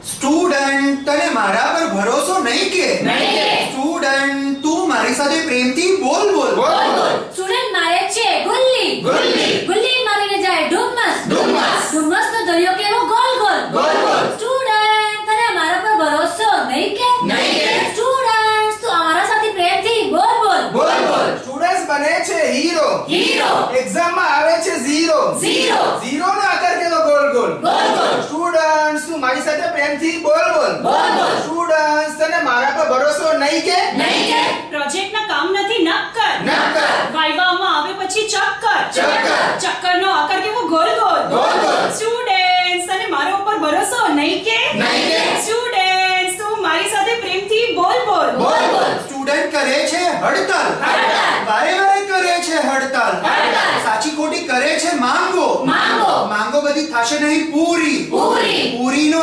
student તને મારા પર ભરોસો નહીં કે સ્ટુડન્ટ તું મારી સાથે પ્રેમથી બોલ બોલ સ્ટુડન્ટ મારે છે ગુલ્લી ગુલ્લી મારીને જાય ડુમ્મસ ડુમ્મસનો દરિયો કેવો ગોલ ગોલ સ્ટુડન્ટ તને મારા પર ભરોસો નહીં કે સ્ટુડન્ટ તું અમારા સાથે પ્રેમથી બોલ બોલ સ્ટુડન્ટ્સ બને છે હીરો એક્ઝામ માં આવે છે ઝીરો નો આકાર કેવો ગોલ સ્ટુડન્ટ્સ તું મારી સાથે પ્રેમથી બોલ સ્ટુડન્ટ્સ તને મારા પર ભરોસો નહીં કે પ્રોજેક્ટ ના કામ નથી નક્કર વાઇવામાં આવે પછી ચક્કર નો આકાર કેવો ગોલ સ્ટુડન્ટ્સ તને મારા ઉપર ભરોસો નહીં કે સ્ટુડન્ટ્સ તું મારી સાથે પ્રેમથી બોલ સ્ટુડન્ટ કરે છે હડતાલ વારે કરે છે હડતાલ સાચી ખોટી કરે છે માંગો બધી થશે નહીં પૂરી નો